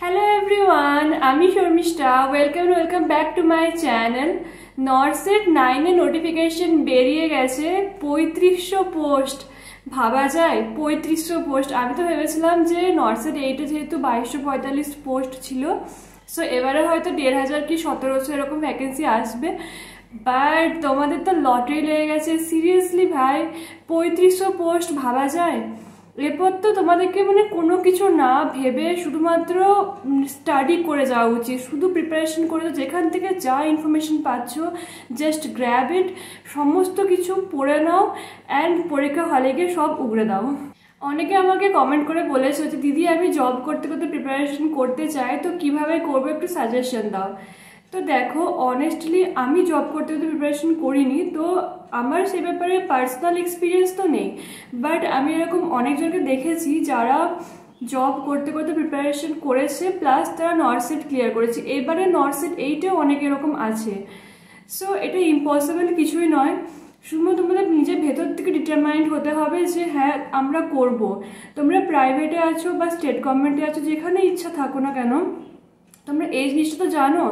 Hello everyone, আমি Sharmistha. Welcome back to my channel. NORCET 9 এ notification বেরিয়ে গেছে 3500 পোস্ট। ভাবা যায় 3500 পোস্ট। আমি তো ভেবেছিলাম যে নর্সেট 8 এ যেহেতু 2245 পোস্ট ছিল, সো এবারে হয়তো 1500 কি 1700 এরকম ভ্যাকেন্সি আসবে। বাট তোমাদের তো লটারি লেগে গেছে। সিরিয়াসলি ভাই, 3500 পোস্ট ভাবা যায়? এরপর তো তোমাদেরকে কোনো কিছু না ভেবে শুধুমাত্র স্টাডি করে যাওয়া উচিত, শুধু প্রিপারেশন করে যেখান থেকে যা ইনফরমেশন পাচ্ছ জাস্ট গ্র্যাব ইট, সমস্ত কিছু পড়ে নাও অ্যান্ড পরীক্ষা হলে গিয়ে সব উগড়ে দাও। অনেকে আমাকে কমেন্ট করে বলেছে যে দিদি আমি জব করতে করতে প্রিপারেশন করতে চাই, তো কিভাবে করবো একটু সাজেশন দাও। তো দেখো, অনেস্টলি আমি জব করতে করতে প্রিপারেশন করিনি, তো আমার সে ব্যাপারে পার্সোনাল এক্সপিরিয়েন্স তো নেই। বাট আমি এরকম অনেকজনকে দেখেছি যারা জব করতে করতে প্রিপারেশন করেছে, প্লাস তারা নর্সেট ক্লিয়ার করেছে। এবারে নর্সেট 8-এও অনেক এরকম আছে। সো এটা ইম্পসিবল কিছুই নয়, শুধুমাত্র তোমাদের নিজের ভেতর থেকে ডিটারমাইন্ড হতে হবে যে হ্যাঁ আমরা করব। তোমরা প্রাইভেটে আছো বা স্টেট গভর্নমেন্টে আছো, যেখানে ইচ্ছা থাকো না কেন, তোমরা এই জিনিসটা তো জানো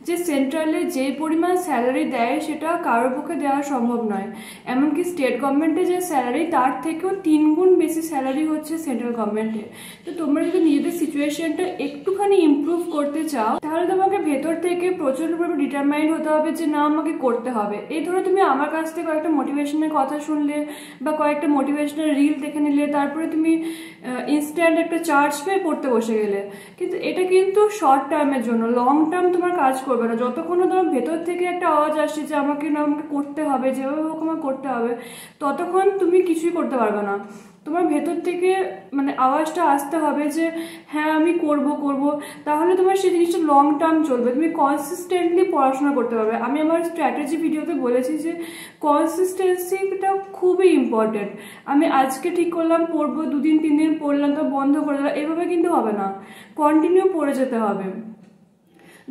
যে সেন্ট্রালে যে পরিমাণ স্যালারি দেয় সেটা কারোর পক্ষে দেওয়া সম্ভব নয়। এমনকি স্টেট গভর্নমেন্টে যে স্যালারি তার থেকেও 3 গুণ বেশি স্যালারি হচ্ছে সেন্ট্রাল গভর্নমেন্টে। তো তোমরা যদি নিজেদের সিচুয়েশনটা একটুখানি ইমপ্রুভ করতে চাও, তাহলে তোমাকে ভেতর থেকে প্রচন্ড পরিমাণে ডিটারমাইন্ড হতে হবে যে না আমাকে করতে হবে। এই ধরো তুমি আমার কাছ থেকে কয়েকটা মোটিভেশনের কথা শুনলে বা কয়েকটা মোটিভেশনাল রিল দেখে নিলে, তারপরে তুমি ইনস্ট্যান্ট একটা চার্জ পেয়ে পড়তে বসে গেলে, কিন্তু এটা কিন্তু শর্ট টার্মের জন্য, লং টার্ম তোমার কাজ করবে না। যতক্ষণ না তোমার ভেতর থেকে একটা আওয়াজ আসছে যে আমাকে করতে হবে, যেভাবে হোক আমার করতে হবে, ততক্ষণ তুমি কিছুই করতে পারবে না। তোমার ভেতর থেকে আওয়াজটা আসতে হবে যে হ্যাঁ আমি করব, তাহলে তোমার সেই জিনিসটা লং টার্ম চলবে, তুমি কনসিস্টেন্টলি পড়াশোনা করতে পারবে। আমি আমার স্ট্র্যাটেজি ভিডিওতে বলেছি যে কনসিস্টেন্সিটা খুবই ইম্পর্টেন্ট। আমি আজকে ঠিক করলাম পড়বো, 2 দিন 3 দিন পড়লাম তো বন্ধ করে দিলাম, এভাবে কিন্তু হবে না, কন্টিনিউ পড়ে যেতে হবে।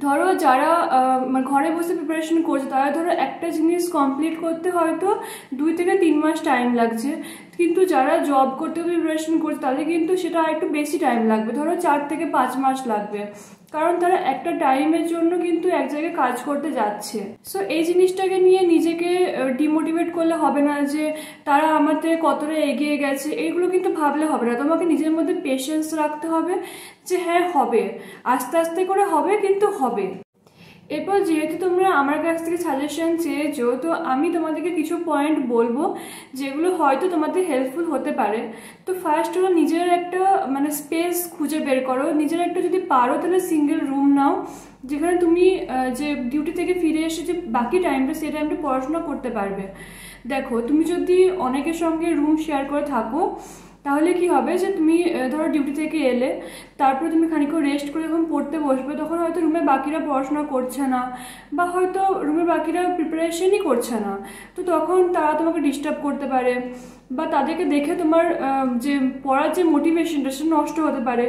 ধরো যারা ঘরে বসে প্রিপারেশন করছে, তারা ধরো একটা জিনিস কমপ্লিট করতে হয়তো 2 থেকে 3 মাস টাইম লাগছে, কিন্তু যারা জব করতে প্রিপারেশন করছে তাদের কিন্তু সেটা একটু বেশি টাইম লাগবে, ধরো 4 থেকে 5 মাস লাগবে, কারণ তারা একটা টাইমের জন্য কিন্তু এক জায়গায় কাজ করতে যাচ্ছে। সো এই জিনিসটাকে নিয়ে নিজেকে ডিমোটিভেট করলে হবে না যে তারা আমার থেকে কতটা এগিয়ে গেছে, এইগুলো কিন্তু ভাবলে হবে না। তোমাকে নিজের মধ্যে পেশেন্স রাখতে হবে যে হ্যাঁ হবে, আস্তে আস্তে করে হবে, কিন্তু হবে। এরপর যেহেতু তোমরা আমার কাছ থেকে সাজেশন চেয়েছো, তো আমি তোমাদেরকে কিছু পয়েন্ট বলবো যেগুলো হয়তো তোমাদের হেল্পফুল হতে পারে। তো ফার্স্ট হলো নিজের একটা স্পেস খুঁজে বের করো। নিজের একটা যদি পারো তাহলে সিঙ্গেল রুম নাও, যেখানে তুমি যে ডিউটি থেকে ফিরে এসে যে বাকি টাইমটা, সেই টাইমটা পড়াশোনা করতে পারবে। দেখো, তুমি যদি অনেকের সঙ্গে রুম শেয়ার করে থাকো, তাহলে কি হবে যে তুমি ধরো ডিউটি থেকে এলে, তারপরে তুমি খানিকক্ষণ রেস্ট করে যখন পড়তে বসবে, তখন হয়তো রুমে বাকিরা পড়াশোনা করছে না, বা হয়তো রুমের বাকিরা প্রিপারেশনই করছে না, তো তখন তারা তোমাকে ডিস্টার্ব করতে পারে, বা তাদেরকে দেখে তোমার যে পড়ার যে মোটিভেশনটা সেটা নষ্ট হতে পারে।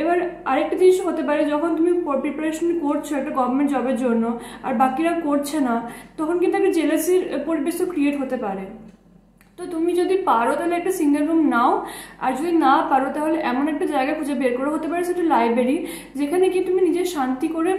এবার আরেকটা জিনিস হতে পারে, যখন তুমি প্রিপারেশন করছো একটা গভর্নমেন্ট জবের জন্য আর বাকিরা করছে না, তখন কিন্তু একটা জেলাসির পরিবেশও ক্রিয়েট হতে পারে। তো তুমি যদি পারো তাহলে একটা সিঙ্গেল রুম নাও, আর যদি না পারো তাহলে এমন একটা জায়গা খুঁজে বের করো, হতে পারে সেটা লাইব্রেরি, যেখানে কি তুমি নিজের শান্তি করে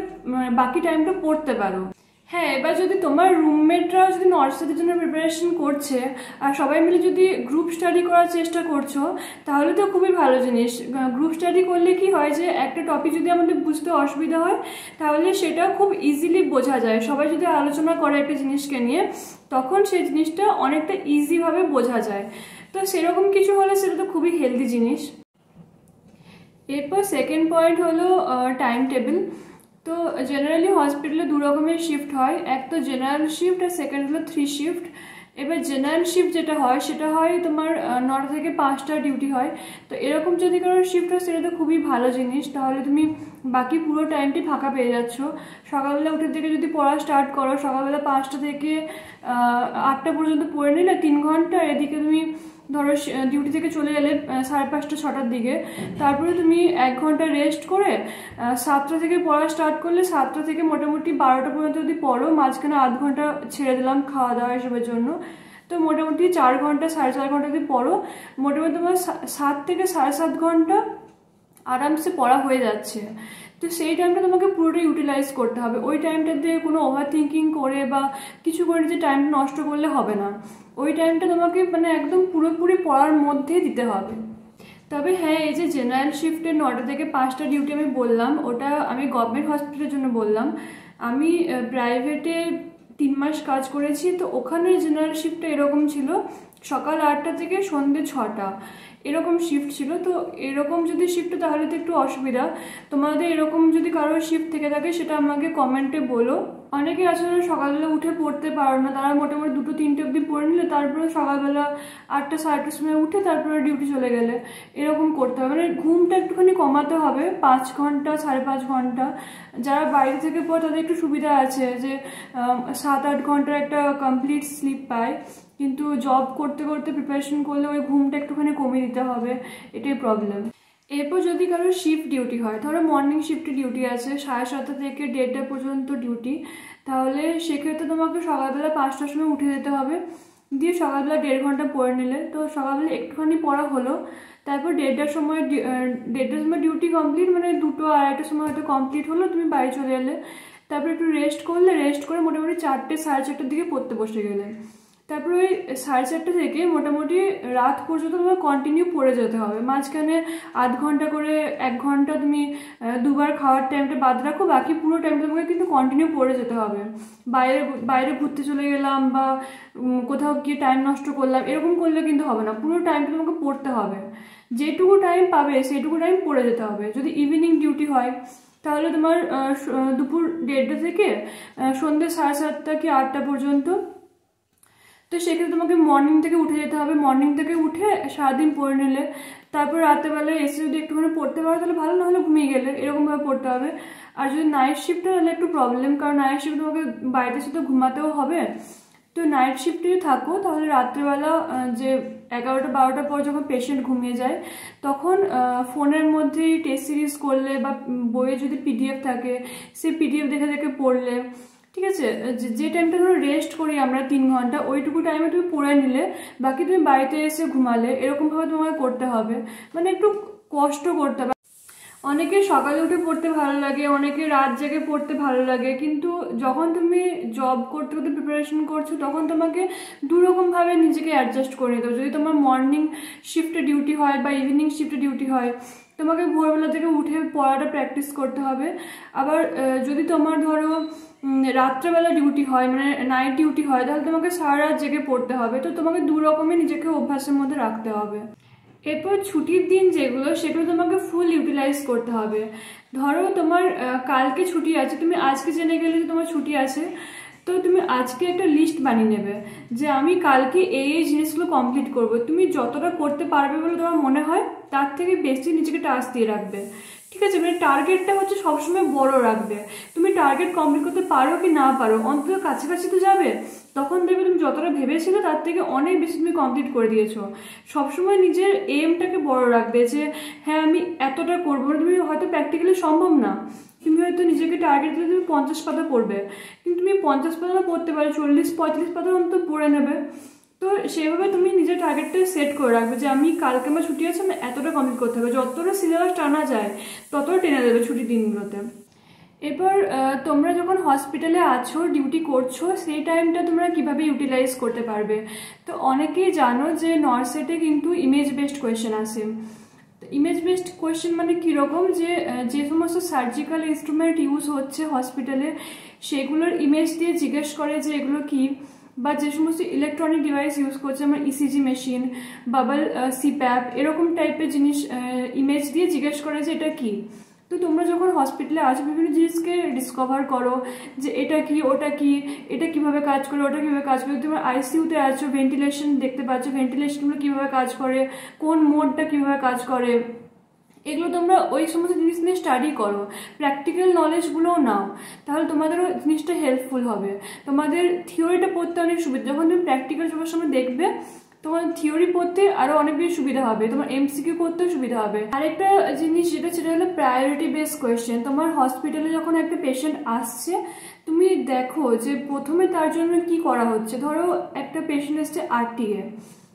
বাকি টাইমটা পড়তে পারো। হ্যাঁ, এবার যদি তোমার রুমমেটরা যদি নর্সেটের জন্য প্রিপারেশন করছে আর সবাই মিলে যদি গ্রুপ স্টাডি করার চেষ্টা করছো, তাহলে তো খুবই ভালো জিনিস। গ্রুপ স্টাডি করলে কি হয় যে একটা টপিক যদি আমাদের বুঝতে অসুবিধা হয়, তাহলে সেটা খুব ইজিলি বোঝা যায়। সবাই যদি আলোচনা করে একটা জিনিসকে নিয়ে, তখন সেই জিনিসটা অনেকটা ইজিভাবে বোঝা যায়। তো সেরকম কিছু হলে সেটা তো খুবই হেলদি জিনিস। এরপর সেকেন্ড পয়েন্ট হলো টাইম টেবিল। তো জেনারেলি হসপিটালে 2 রকমের শিফট হয়, এক তো জেনারেল শিফট আর সেকেন্ড হলো 3 শিফট। এবার জেনারেল শিফট যেটা হয় সেটা হয় তোমার 9টা থেকে 5টা ডিউটি হয়। তো এরকম যদি কারোর শিফট হয় সেটা তো খুবই ভালো জিনিস, তাহলে তুমি বাকি পুরো টাইমটি ফাঁকা পেয়ে যাচ্ছ। সকালবেলা উঠে থেকে যদি পড়া স্টার্ট করো, সকালবেলা 5টা থেকে 8টা পর্যন্ত পড়ে নিলে 3 ঘন্টা, এদিকে তুমি ধরো ডিউটি থেকে চলে গেলে 5:30 6টার দিকে, তারপরে তুমি 1 ঘন্টা রেস্ট করে 7টা থেকে পড়া স্টার্ট করলে 7টা থেকে মোটামুটি 12টা পর্যন্ত যদি পড়ো, মাঝখানে আধ ঘন্টা ছেড়ে দিলাম খাওয়া দাওয়া এসবের জন্য, তো মোটামুটি 4 ঘন্টা 4.5 ঘন্টা যদি পড়ো, মোটামুটি তোমার 7 থেকে 7.5 ঘন্টা আরামসে পড়া হয়ে যাচ্ছে। তো সেই টাইমটা তোমাকে পুরোটা ইউটিলাইজ করতে হবে। ওই টাইমটাতে কোনো ওভার থিঙ্কিং করে বা কিছু করে যে টাইমটা নষ্ট করলে হবে না, ওই টাইমটা তোমাকে মানে একদম পুরোপুরি পড়ার মধ্যেই দিতে হবে। তবে হ্যাঁ, এই যে জেনারেল শিফটের 9টা থেকে 5টা ডিউটি আমি বললাম, ওটা আমি গভর্নমেন্ট হসপিটালের জন্য বললাম। আমি প্রাইভেটে 3 মাস কাজ করেছি, তো ওখানে জেনারেল শিফটটা এরকম ছিল, সকাল 8টা থেকে সন্ধ্যে 6টা এরকম শিফট ছিল। তো এরকম যদি শিফট তাহলে তো একটু অসুবিধা। তোমাদের এরকম যদি কারোর শিফট থেকে থাকে সেটা আমাকে কমেন্টে বলো। অনেকে আসলে সকালবেলা উঠে পড়তে পারো না, তারা মোটামুটি 2-3টে অবধি পড়ে নিলে তারপরে সকালবেলা 8টা 8:30 সময় উঠে তারপরে ডিউটি চলে গেলে, এরকম করতে হবে। মানে ঘুমটা একটুখানি কমাতে হবে, 5 ঘন্টা 5.5 ঘন্টা। যারা বাইরে থেকে পড়ে তাদের একটু সুবিধা আছে যে 7-8 ঘন্টার একটা কমপ্লিট স্লিপ পায়, কিন্তু জব করতে করতে প্রিপারেশন করলে ওই ঘুমটা একটুখানি কমিয়ে দিতে হবে, এটাই প্রবলেম। এরপর যদি কারোর শিফট ডিউটি হয়, ধরো মর্নিং শিফটে ডিউটি আছে 7:30 থেকে 1:30 পর্যন্ত ডিউটি, তাহলে সেক্ষেত্রে তোমাকে সকালবেলা 5টার সময় উঠে যেতে হবে, দিয়ে সকালবেলা 1.5 ঘন্টা পড়ে নিলে। তো সকালবেলা একটুখানি পড়া হলো, তারপর 1:30টার সময় ডিউটি কমপ্লিট, মানে 2-2:30টার সময় হয়তো কমপ্লিট হলো, তুমি বাড়ি চলে এলে, তারপর একটু রেস্ট করলে, রেস্ট করে মোটামুটি 4টে 4:30টার দিকে পড়তে বসে গেলে। তারপরে ওই 4:30 থেকে মোটামুটি রাত পর্যন্ত তোমার কন্টিনিউ পড়ে যেতে হবে। মাঝখানে আধ ঘন্টা করে 1 ঘন্টা তুমি দুবার খাওয়ার টাইমটা বাদ রাখো, বাকি পুরো টাইমটা তোমাকে কিন্তু কন্টিনিউ পড়ে যেতে হবে। বাইরে ঘুরতে চলে গেলাম বা কোথাও গিয়ে টাইম নষ্ট করলাম, এরকম করলে কিন্তু হবে না, পুরো টাইমটা তোমাকে পড়তে হবে। যেটুকু টাইম পাবে সেইটুকু টাইম পড়ে যেতে হবে। যদি ইভিনিং ডিউটি হয় তাহলে তোমার দুপুর 1:30 থেকে সন্ধ্যে 7:30 কি 8টা পর্যন্ত। তো সেক্ষেত্রে তোমাকে মর্নিং থেকে উঠে যেতে হবে, মর্নিং থেকে উঠে সারাদিন পড়ে নিলে, তারপর রাতেরবেলায় এসে যদি একটুখানি পড়তে পারো তাহলে ভালো, না হলে ঘুমিয়ে গেলে, এরকমভাবে পড়তে হবে। আর যদি নাইট শিফটে তাহলে একটু প্রবলেম, কারণ নাইট শিফট তোমাকে বাড়িতে সাথে ঘুমাতেও হবে। তো নাইট শিফটে থাকো তাহলে রাত্রেবেলা যে 11টা-12টার পর যখন পেশেন্ট ঘুমিয়ে যায়, তখন ফোনের মধ্যেই টেস্ট সিরিজ করলে বা বইয়ে যদি পিডিএফ থাকে সেই পিডিএফ দেখে দেখে পড়লে, ঠিক আছে। যে টাইমটা ধরো রেস্ট করি আমরা 3 ঘন্টা, ওইটুকু টাইমে তুমি পড়ে নিলে, বাকি তুমি বাড়িতে এসে ঘুমালে, এরকমভাবে তোমাকে করতে হবে। মানে একটু কষ্ট করতে হবে। অনেকে সকালে উঠে পড়তে ভালো লাগে, অনেকে রাত জেগে পড়তে ভালো লাগে, কিন্তু যখন তুমি জব করতে করতে প্রিপারেশন করছো তখন তোমাকে দুরকমভাবে নিজেকে অ্যাডজাস্ট করে নিতে হবে। যদি তোমার মর্নিং শিফটে ডিউটি হয় বা ইভিনিং শিফটে ডিউটি হয়, তোমাকে ভোরবেলা থেকে উঠে পড়াটা প্র্যাকটিস করতে হবে। আবার যদি তোমার ধরো রাত্রেবেলা ডিউটি হয়, মানে নাইট ডিউটি হয়, তাহলে তোমাকে সারা রাত জেগে পড়তে হবে। তো তোমাকে দুরকমের নিজেকে অভ্যাসের মধ্যে রাখতে হবে। এরপর ছুটির দিন যেগুলো, সেগুলো তোমাকে ফুল ইউটিলাইজ করতে হবে। ধরো তোমার কালকে ছুটি আছে, তুমি আজকে জেনে গেলে যে তোমার ছুটি আছে, তো তুমি আজকে একটা লিস্ট বানিয়ে নেবে যে আমি কালকে এই জিনিসগুলো কমপ্লিট করব। তুমি যতটা করতে পারবে বলে তোমার মনে হয় তার থেকে বেশি নিজেকে টাস্ক দিয়ে রাখবে, ঠিক আছে। মানে টার্গেটটা হচ্ছে সবসময় বড় রাখবে। তুমি টার্গেট কমপ্লিট করতে পারো কি না পারো, অন্তত কাছাকাছি তো যাবে। তখন দেখবে তুমি যতটা ভেবেছিলে তার থেকে অনেক বেশি তুমি কমপ্লিট করে দিয়েছো। সবসময় নিজের এমটাকে বড় রাখবে যে হ্যাঁ আমি এতটা করবো। তুমি হয়তো প্র্যাকটিক্যালি সম্ভব না, তুমি হয়তো নিজেকে টার্গেট দিলে তুমি 50 পাতা পড়বে, কিন্তু তুমি 50 পাতা পড়তে পারো, 40-45 পাতা অন্তত পড়ে নেবে। তো সেভাবে তুমি নিজের টার্গেটটা সেট করে রাখবে যে আমি কালকে আমার ছুটি আছে, আমি এতটা কমপ্লিট করতে হবে। যতটা সিলেবাস টানা যায় ততটা টেনে দেবে ছুটির দিনগুলোতে। এরপর তোমরা যখন হসপিটালে আছো, ডিউটি করছো, সেই টাইমটা তোমরা কিভাবে ইউটিলাইজ করতে পারবে। তো অনেকেই জানো যে নর্সেটে কিন্তু ইমেজ বেসড কোয়েশ্চেন আসে। ইমেজ বেসড কোয়েশ্চেন মানে কীরকম, যে সমস্ত সার্জিক্যাল ইনস্ট্রুমেন্ট ইউজ হচ্ছে হসপিটালে সেগুলোর ইমেজ দিয়ে জিজ্ঞেস করে যে এগুলো কী, বা যে সমস্ত ইলেকট্রনিক ডিভাইস ইউজ করছে, আমার ইসিজি মেশিন, বাবল সিপ্যাপ, এরকম টাইপের জিনিস ইমেজ দিয়ে জিজ্ঞেস করে যে এটা কী। তো তোমরা যখন হসপিটালে আসো বিভিন্ন জিনিসকে ডিসকভার করো যে এটা কি, ওটা কি, এটা কিভাবে কাজ করে, ওটা কিভাবে কাজ করে। তোমরা আইসিইউতে আছো, ভেন্টিলেশন দেখতে পাচ্ছ, ভেন্টিলেশনগুলো কীভাবে কাজ করে, কোন মোডটা কীভাবে কাজ করে, এগুলো তোমরা ওই সমস্ত জিনিস নিয়ে স্টাডি করো, প্র্যাকটিক্যাল নলেজগুলোও নাও, তাহলে তোমাদেরও জিনিসটা হেল্পফুল হবে। তোমাদের থিওরিটা পড়তে অনেক সুবিধা, যখন তুমি প্র্যাকটিক্যাল সবার সময় দেখবে তোমার থিওরি পড়তে আরো অনেক বেশি সুবিধা হবে, তোমার এমসিকিউ করতেও সুবিধা হবে। আরেকটা জিনিস সেটা হলো প্রায়োরিটি বেস কোয়েশ্চেন। তোমার হসপিটালে যখন একটা পেশেন্ট আসছে, তুমি দেখো যে প্রথমে তার জন্য কি করা হচ্ছে। ধরো একটা পেশেন্ট এসছে আরটিএ,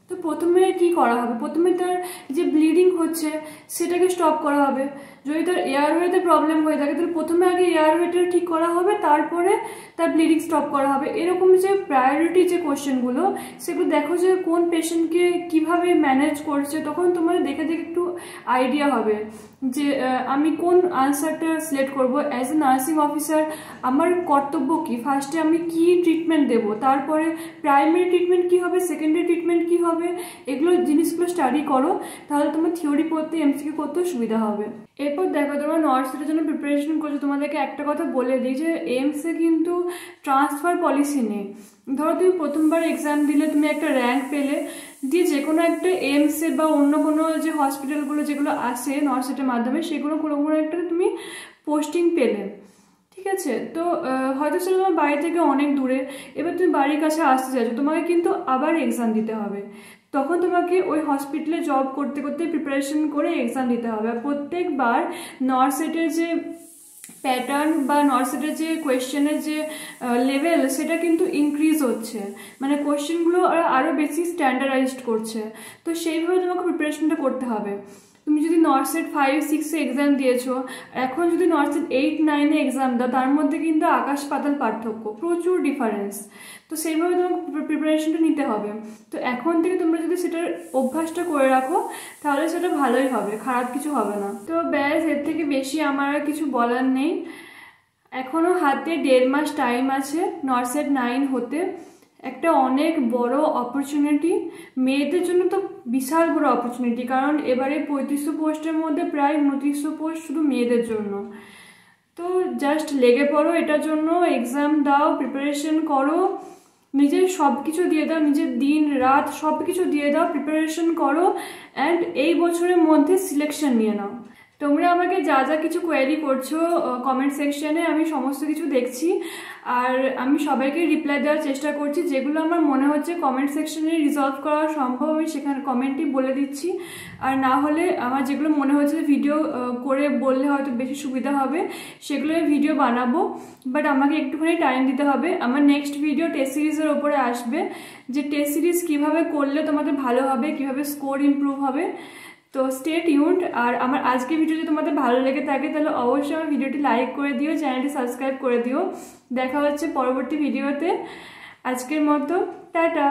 তো তো প্রথমে কি করা হবে, প্রথমে তার যে ব্লিডিং হচ্ছে সেটাকে স্টপ করা হবে। যদি তার এয়ারওয়েতে প্রবলেম হয়ে থাকে তাহলে প্রথমে আগে এয়ারওয়েটা ঠিক করা হবে, তারপরে তার ব্লিডিং স্টপ করা হবে। এরকম যে প্রায়োরিটি যে কোশ্চেনগুলো সেগুলো দেখো যে কোন পেশেন্টকে কিভাবে ম্যানেজ করছে, তখন তোমাদের দেখে দেখে একটু আইডিয়া হবে যে আমি কোন আনসারটা সিলেক্ট করবো। অ্যাজ এ নার্সিং অফিসার আমার কর্তব্য কি, ফার্স্টে আমি কি ট্রিটমেন্ট দেবো, তারপরে প্রাইমারি ট্রিটমেন্ট কি হবে, সেকেন্ডারি ট্রিটমেন্ট কি হবে, এগুলো জিনিসগুলো স্টাডি করো, তাহলে তোমার থিওরি পড়তে এমসিকিউ করতেও সুবিধা হবে। এরপর দেখো তোমরা নার্সের জন্য প্রিপারেশন করছো, তোমাদেরকে একটা কথা বলে দিই যে এইমসে কিন্তু ট্রান্সফার পলিসি নেই। ধরো তুমি প্রথমবার এক্সাম দিলে, তুমি একটা র্যাঙ্ক পেলে, দিয়ে যে কোনো একটা এইমসে বা অন্য কোনো যে হসপিটালগুলো যেগুলো আসে নার্সেটের মাধ্যমে, সেগুলো কোনো কোনো একটা তুমি পোস্টিং পেলে, ঠিক আছে। তো হয়তো সেটা তোমার বাড়ি থেকে অনেক দূরে, এবার তুমি বাড়ির কাছে আসতে চাইছো, তোমাকে কিন্তু আবার এক্সাম দিতে হবে। তখন তোমাকে ওই হসপিটালে জব করতে করতে প্রিপারেশন করে এক্সাম দিতে হবে। আর প্রত্যেকবার নর্সেটের যে প্যাটার্ন বা নর্সেটের যে কোয়েশ্চেনের যে লেভেল সেটা কিন্তু ইনক্রিজ হচ্ছে, মানে কোয়েশ্চেনগুলো আরও বেশি স্ট্যান্ডার্ডাইজড করছে। তো সেইভাবে তোমাকে প্রিপারেশনটা করতে হবে। তুমি যদি নর্সেট 5-6-এ এক্সাম দিয়েছো, এখন যদি নর্সেট 8-9-এ এক্সাম দাও, তার মধ্যে কিন্তু আকাশ পাতাল পার্থক্য, প্রচুর ডিফারেন্স। তো সেইভাবে তোমাকে প্রিপারেশনটা নিতে হবে। তো এখন থেকে তোমরা যদি সেটার অভ্যাসটা করে রাখো তাহলে সেটা ভালোই হবে, খারাপ কিছু হবে না। তো ব্যাস, এর থেকে বেশি আমার আর কিছু বলার নেই। এখনও হাতে 1.5 মাস টাইম আছে নর্সেট 9 হতে। একটা অনেক বড় অপরচুনিটি মেয়েদের জন্য, তো বিশাল বড় অপরচুনিটি, কারণ এবারে 3500 পোস্টের মধ্যে প্রায় 2900 পোস্ট শুধু মেয়েদের জন্য। তো জাস্ট লেগে পড়ো এটার জন্য, এক্সাম দাও, প্রিপারেশন করো, নিজের সব কিছু দিয়ে দাও, নিজের দিন রাত সব কিছু দিয়ে দাও, প্রিপারেশন করো, অ্যান্ড এই বছরের মধ্যে সিলেকশন নিয়ে নাও। তোমরা আমাকে যা যা কিছু কোয়েরি করছো কমেন্ট সেকশনে, আমি সমস্ত কিছু দেখছি, আর আমি সবাইকে রিপ্লাই দেওয়ার চেষ্টা করছি। যেগুলো আমার মনে হচ্ছে কমেন্ট সেকশনে রিজলভ করা সম্ভব আমি সেখানে কমেন্টই বলে দিচ্ছি, আর না হলে আমার যেগুলো মনে হচ্ছে ভিডিও করে বললে হয়তো বেশি সুবিধা হবে সেগুলো আমি ভিডিও বানাবো। বাট আমাকে একটুখানি টাইম দিতে হবে। আমার নেক্সট ভিডিও টেস্ট সিরিজের ওপরে আসবে, যে টেস্ট সিরিজ কীভাবে করলে তোমাদের ভালো হবে, কীভাবে স্কোর ইমপ্রুভ হবে। তো স্টে টিউনড। আর আমার আজকের ভিডিও যদি তোমাদের ভালো লেগে থাকে তাহলে অবশ্যই আমার ভিডিওটি লাইক করে দিও, চ্যানেলটি সাবস্ক্রাইব করে দিও। দেখা হচ্ছে পরবর্তী ভিডিওতে। আজকের মতো টাটা।